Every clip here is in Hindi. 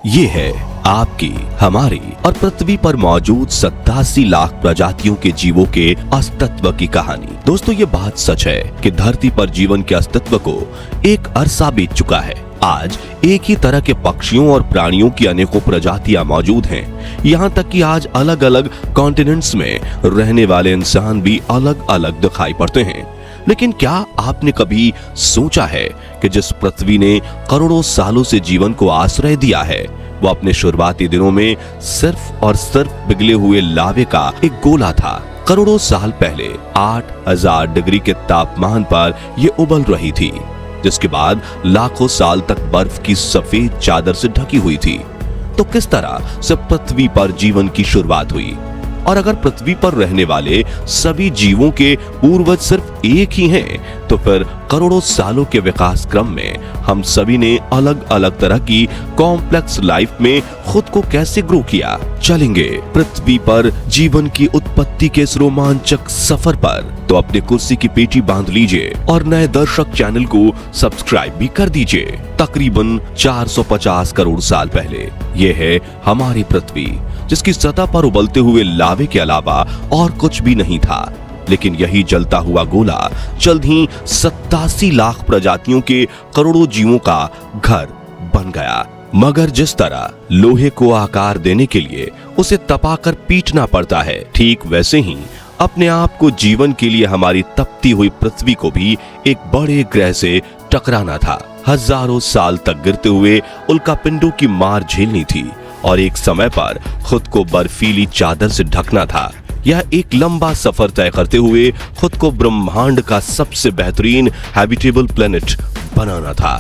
ये है आपकी, हमारी और पृथ्वी पर मौजूद 87 लाख प्रजातियों के जीवों के अस्तित्व की कहानी। दोस्तों, ये बात सच है कि धरती पर जीवन के अस्तित्व को एक अरसा बीत चुका है। आज एक ही तरह के पक्षियों और प्राणियों की अनेकों प्रजातियां मौजूद हैं। यहाँ तक कि आज अलग अलग कॉन्टिनेंट्स में रहने वाले इंसान भी अलग अलग दिखाई पड़ते हैं। लेकिन क्या आपने कभी सोचा है कि जिस पृथ्वी ने करोड़ों सालों से जीवन को आश्रय दिया है, वो अपने शुरुआती दिनों में सिर्फ और सिर्फ पिघले हुए लावे का एक गोला था। करोड़ों साल पहले 8000 डिग्री के तापमान पर ये उबल रही थी, जिसके बाद लाखों साल तक बर्फ की सफेद चादर से ढकी हुई थी। तो किस तरह से पृथ्वी पर जीवन की शुरुआत हुई? और अगर पृथ्वी पर रहने वाले सभी जीवों के पूर्वज सिर्फ एक ही हैं, तो फिर करोड़ों सालों के विकास क्रम में हम सभी ने अलग अलग तरह की कॉम्प्लेक्स लाइफ में खुद को कैसे ग्रो किया? चलेंगे पृथ्वी पर जीवन की उत्पत्ति के इस रोमांचक सफर पर। तो अपने कुर्सी की पेटी बांध लीजिए और नए दर्शक चैनल को सब्सक्राइब भी कर दीजिए। तकरीबन 450 करोड़ साल पहले ये है हमारी पृथ्वी, जिसकी सतह पर उबलते हुए लावे के अलावा और कुछ भी नहीं था। लेकिन यही जलता हुआ गोला जल्द ही 87 लाख प्रजातियों के करोड़ों जीवों का घर बन गया। मगर जिस तरह लोहे को आकार देने के लिए उसे तपाकर पीटना पड़ता है, ठीक वैसे ही अपने आप को जीवन के लिए हमारी तपती हुई पृथ्वी को भी एक बड़े ग्रह से टकराना था। हजारों साल तक गिरते हुए उल्कापिंडों की मार झेलनी थी और एक समय पर खुद को बर्फीली चादर से ढकना था। यह एक लंबा सफर तय करते हुए खुद को ब्रह्मांड का सबसे बेहतरीन हैबिटेबल प्लेनेट बनाना था।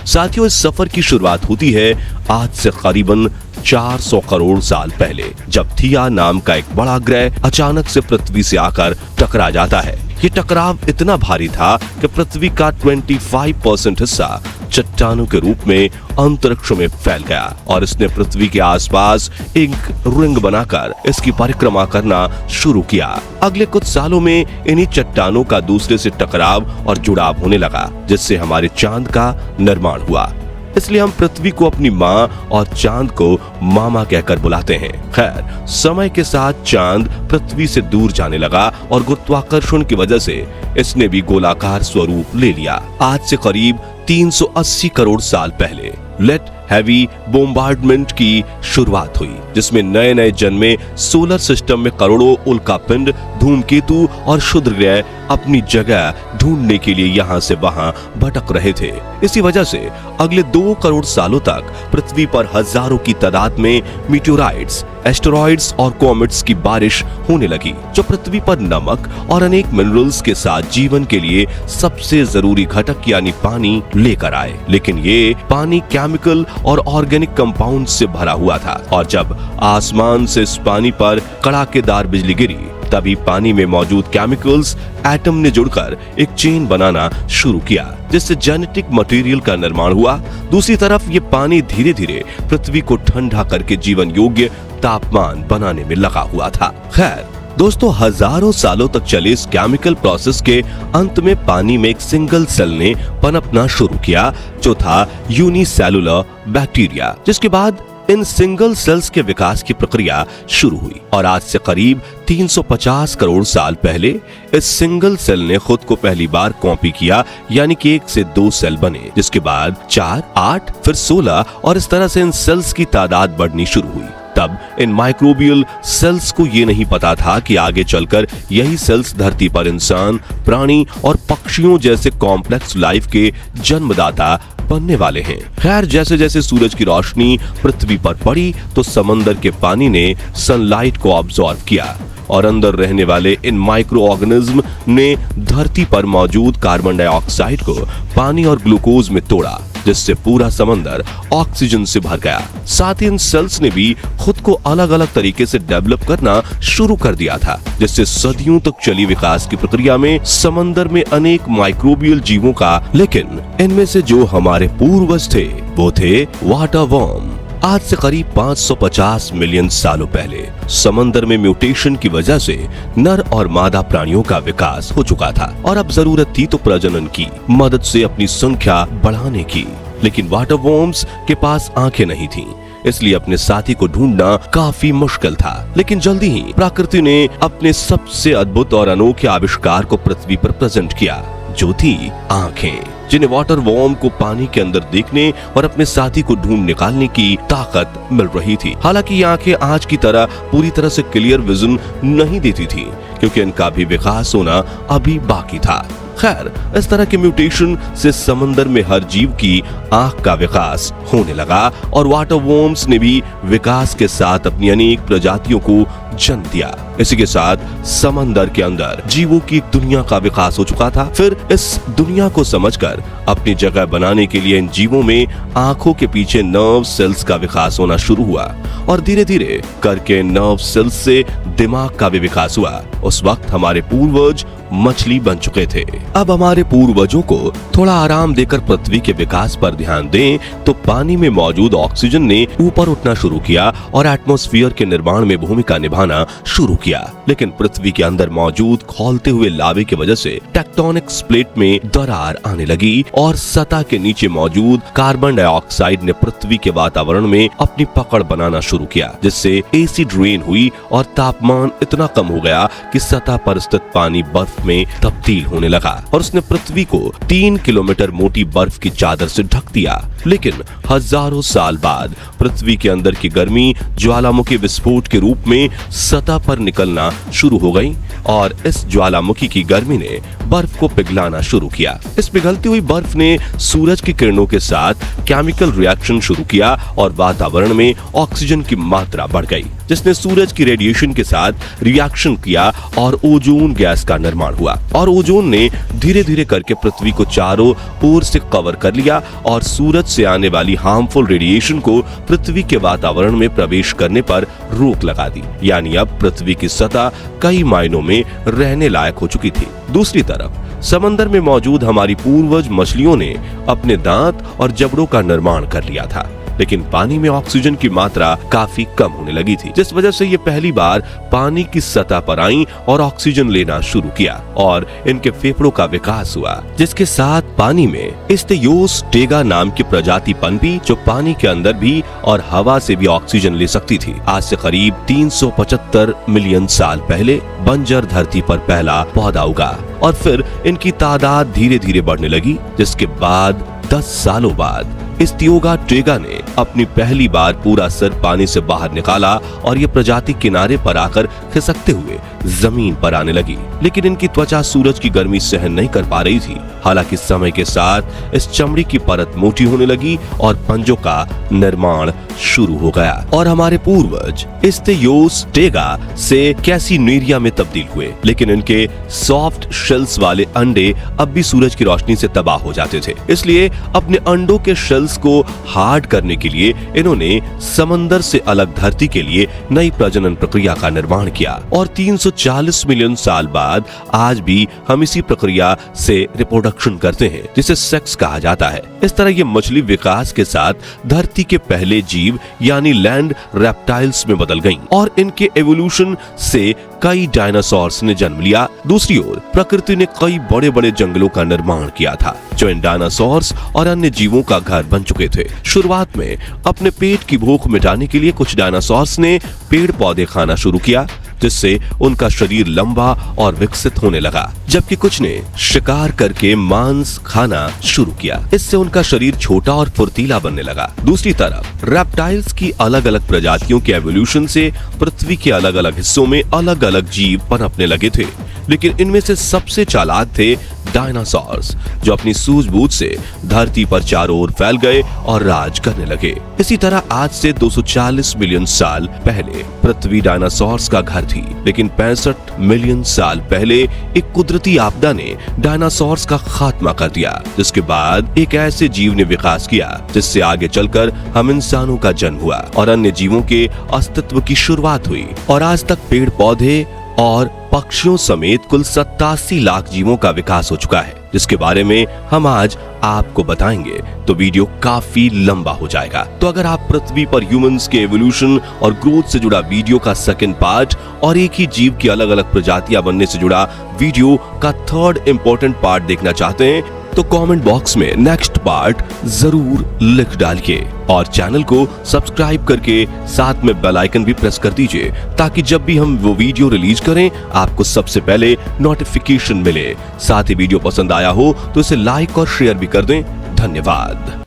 साथियों, इस सफर की शुरुआत होती है आज से करीबन 400 करोड़ साल पहले, जब थिया नाम का एक बड़ा ग्रह अचानक से पृथ्वी से आकर टकरा जाता है। ये टकराव इतना भारी था कि पृथ्वी का 25% हिस्सा चट्टानों के रूप में अंतरिक्ष में फैल गया और इसने पृथ्वी के आसपास एक रिंग बनाकर इसकी परिक्रमा करना शुरू किया। अगले कुछ सालों में इन्हीं चट्टानों का दूसरे से टकराव और जुड़ाव होने लगा, जिससे हमारे चांद का निर्माण हुआ। इसलिए हम पृथ्वी को अपनी माँ और चांद को मामा कहकर बुलाते हैं। खैर, समय के साथ चांद पृथ्वी से दूर जाने लगा और गुरुत्वाकर्षण की वजह से इसने भी गोलाकार स्वरूप ले लिया। आज से करीब 380 करोड़ साल पहले लेट हैवी बोम्बार्डमेंट की शुरुआत हुई, जिसमें नए नए जन्मे सोलर सिस्टम में करोड़ों उल्कापिंड, धूमकेतु और क्षुद्र ग्रह अपनी जगह ढूंढने के लिए यहाँ से वहाँ भटक रहे थे। इसी वजह से अगले 2 करोड़ सालों तक पृथ्वी पर हजारों की तादाद में मीटेओराइट्स, एस्टेरॉइड्स और कॉमेट्स की बारिश होने लगी, जो पृथ्वी पर नमक और अनेक मिनरल्स के साथ जीवन के लिए सबसे जरूरी घटक यानी पानी लेकर आए। लेकिन ये पानी केमिकल और ऑर्गेनिक कंपाउंड से भरा हुआ था और जब आसमान से इस पानी पर कड़ाकेदार बिजली गिरी, तभी पानी में मौजूद केमिकल्स एटम ने जुड़कर एक चेन बनाना शुरू किया, जिससे जेनेटिक मटेरियल का निर्माण हुआ। दूसरी तरफ ये पानी धीरे धीरे पृथ्वी को ठंडा करके जीवन योग्य तापमान बनाने में लगा हुआ था। खैर दोस्तों, हजारों सालों तक चले इस केमिकल प्रोसेस के अंत में पानी में एक सिंगल सेल ने पनपना शुरू किया, जो था यूनिसेलुलर बैक्टीरिया। जिसके बाद इन सिंगल सेल्स के विकास की प्रक्रिया शुरू हुई और आज से करीब 350 करोड़ साल पहले इस सिंगल सेल ने खुद को पहली बार कॉपी किया, यानी कि 1 से 2 सेल बने, जिसके बाद 4, 8, फिर 16 और इस तरह से इन सेल्स की तादाद बढ़नी शुरू हुई। तब इन माइक्रोबियल सेल्स को ये नहीं पता था कि आगे चलकर यही सेल्स धरती पर इंसान, प्राणी और पक्षियों जैसे कॉम्प्लेक्स लाइफ के जन्मदाता बनने वाले हैं। खैर, जैसे जैसे सूरज की रोशनी पृथ्वी पर पड़ी, तो समंदर के पानी ने सनलाइट को ऑब्जॉर्व किया और अंदर रहने वाले इन माइक्रो ऑर्गेनिज्म ने धरती पर मौजूद कार्बन डाइऑक्साइड को पानी और ग्लूकोज में तोड़ा, जिससे पूरा समंदर ऑक्सीजन से भर गया। साथ ही इन सेल्स ने भी खुद को अलग अलग तरीके से डेवलप करना शुरू कर दिया था, जिससे सदियों तक चली विकास की प्रक्रिया में समंदर में अनेक माइक्रोबियल जीवों का, लेकिन इनमें से जो हमारे पूर्वज थे वो थे वाटर वर्म। आज से करीब 550 मिलियन सालों पहले समंदर में म्यूटेशन की वजह से नर और मादा प्राणियों का विकास हो चुका था और अब जरूरत थी तो प्रजनन की मदद से अपनी संख्या बढ़ाने की। लेकिन वाटर वर्म्स के पास आंखें नहीं थीं, इसलिए अपने साथी को ढूंढना काफी मुश्किल था। लेकिन जल्दी ही प्रकृति ने अपने सबसे अद्भुत और अनोखे आविष्कार को पृथ्वी पर प्रेजेंट किया, जो थी आंखें, जिन्हें वाटर वॉर्म को पानी के अंदर देखने और अपने साथी को ढूंढ निकालने की ताकत मिल रही थी। हालांकि ये आंखें आज की तरह पूरी तरह से क्लियर विजन नहीं देती थी, क्योंकि इनका भी विकास होना अभी बाकी था। खैर, इस तरह के म्यूटेशन से समंदर में हर जीव की आंख का विकास होने लगा और वाटर वॉर्म्स ने भी विकास के साथ अपनी अनेक प्रजातियों को जन्म दिया। इसी के साथ समंदर के अंदर जीवों की एक दुनिया का विकास हो चुका था। फिर इस दुनिया को समझकर अपनी जगह बनाने के लिए इन जीवों में आंखों के पीछे नर्व सेल्स का विकास होना शुरू हुआ और धीरे धीरे करके नर्व सेल्स से दिमाग का भी विकास हुआ। उस वक्त हमारे पूर्वज मछली बन चुके थे। अब हमारे पूर्वजों को थोड़ा आराम देकर पृथ्वी के विकास पर ध्यान दें तो पानी में मौजूद ऑक्सीजन ने ऊपर उठना शुरू किया और एटमॉस्फेयर के निर्माण में भूमिका निभाना शुरू किया। लेकिन पृथ्वी के अंदर मौजूद खौलते हुए लावे की वजह से टेक्टोनिक प्लेट में दरार आने लगी और सतह के नीचे मौजूद कार्बन डाइऑक्साइड ने पृथ्वी के वातावरण में अपनी पकड़ बनाना शुरू किया, जिससे एसिड रेन हुई और तापमान इतना कम हो गया कि सतह पर स्थित पानी बर्फ में तब्दील होने लगा और उसने पृथ्वी को 3 किलोमीटर मोटी बर्फ की चादर से ढक दिया। लेकिन हजारों साल बाद पृथ्वी के अंदर की गर्मी ज्वालामुखी विस्फोट के रूप में सतह पर निकलना शुरू हो गई और इस ज्वालामुखी की गर्मी ने बर्फ को पिघलाना शुरू किया। इस पिघलती हुई बर्फ ने सूरज की किरणों के साथ केमिकल रिएक्शन शुरू किया और वातावरण में ऑक्सीजन की मात्रा बढ़ गई, जिसने सूरज की रेडिएशन के साथ रिएक्शन किया और ओजोन गैस का निर्माण हुआ और ओजोन ने धीरे धीरे करके पृथ्वी को चारों ओर से कवर कर लिया और सूरज से आने वाली हार्मफुल रेडिएशन को पृथ्वी के वातावरण में प्रवेश करने पर रोक लगा दी। यानी अब पृथ्वी की सतह कई मायनों में रहने लायक हो चुकी थी। दूसरी तरफ समंदर में मौजूद हमारी पूर्वज मछलियों ने अपने दांत और जबड़ों का निर्माण कर लिया था, लेकिन पानी में ऑक्सीजन की मात्रा काफी कम होने लगी थी, जिस वजह से ये पहली बार पानी की सतह पर आई और ऑक्सीजन लेना शुरू किया और इनके फेफड़ों का विकास हुआ, जिसके साथ पानी में इस्तेयोस-टेगा नाम की प्रजाति पनपी, जो पानी के अंदर भी और हवा से भी ऑक्सीजन ले सकती थी। आज से करीब 375 मिलियन साल पहले बंजर धरती पर पहला पौधा उगा और फिर इनकी तादाद धीरे धीरे बढ़ने लगी, जिसके बाद 10 सालों बाद इस्तियोगा-टेगा ने अपनी पहली बार पूरा सिर पानी से बाहर निकाला और ये प्रजाति किनारे पर आकर खिसकते हुए जमीन पर आने लगी। लेकिन इनकी त्वचा सूरज की गर्मी सहन नहीं कर पा रही थी। हालांकि समय के साथ इस चमड़ी की परत मोटी होने लगी और पंजों का निर्माण शुरू हो गया और हमारे पूर्वज इस्तियोस-टेगा से कैसिनेरिया में तब्दील हुए। लेकिन इनके सॉफ्ट शेल्स वाले अंडे अब भी सूरज की रोशनी से तबाह हो जाते थे, इसलिए अपने अंडों के शेल्स को हार्ड करने के लिए इन्होंने समंदर से अलग धरती के लिए नई प्रजनन प्रक्रिया का निर्माण किया और 340 मिलियन साल बाद आज भी हम इसी प्रक्रिया से रिप्रोडक्शन करते हैं, जिसे सेक्स कहा जाता है। इस तरह ये मछली विकास के साथ धरती के पहले जीव यानी लैंड रेप्टाइल्स में बदल गईं और इनके एवोल्यूशन से कई डायनासोर्स ने जन्म लिया। दूसरी ओर प्रकृति ने कई बड़े बड़े जंगलों का निर्माण किया था, जो इन डायनासोर्स और अन्य जीवों का घर बन चुके थे। शुरुआत में अपने पेट की भूख मिटाने के लिए कुछ डायनासोर्स ने पेड़ पौधे खाना शुरू किया, जिससे उनका शरीर लंबा और विकसित होने लगा, जबकि कुछ ने शिकार करके मांस खाना शुरू किया। इससे उनका शरीर छोटा और फुर्तीला बनने लगा। दूसरी तरफ रेप्टाइल्स की अलग अलग प्रजातियों के एवोल्यूशन से पृथ्वी के अलग अलग हिस्सों में अलग अलग जीव पनपने लगे थे, लेकिन इनमें से सबसे चालाक थे डायनासोर्स, जो अपनी सूझबूझ से धरती पर चारों ओर फैल गए और राज करने लगे। इसी तरह आज से 240 मिलियन साल पहले पृथ्वी डायनासोर्स का घर थी, लेकिन 65 मिलियन साल पहले एक कुदरती आपदा ने डायनासोर्स का खात्मा कर दिया, जिसके बाद एक ऐसे जीव ने विकास किया जिससे आगे चलकर हम इंसानों का जन्म हुआ और अन्य जीवों के अस्तित्व की शुरुआत हुई और आज तक पेड़ पौधे और पक्षियों समेत कुल 87 लाख जीवों का विकास हो चुका है, जिसके बारे में हम आज आपको बताएंगे तो वीडियो काफी लंबा हो जाएगा। तो अगर आप पृथ्वी पर ह्यूमंस के एवोल्यूशन और ग्रोथ से जुड़ा वीडियो का सेकंड पार्ट और एक ही जीव की अलग अलग प्रजातियां बनने से जुड़ा वीडियो का थर्ड इंपॉर्टेंट पार्ट देखना चाहते हैं तो कमेंट बॉक्स में नेक्स्ट पार्ट जरूर लिख डालिए और चैनल को सब्सक्राइब करके साथ में बेल आइकन भी प्रेस कर दीजिए ताकि जब भी हम वो वीडियो रिलीज करें आपको सबसे पहले नोटिफिकेशन मिले। साथ ही वीडियो पसंद आया हो तो इसे लाइक और शेयर भी कर दें। धन्यवाद।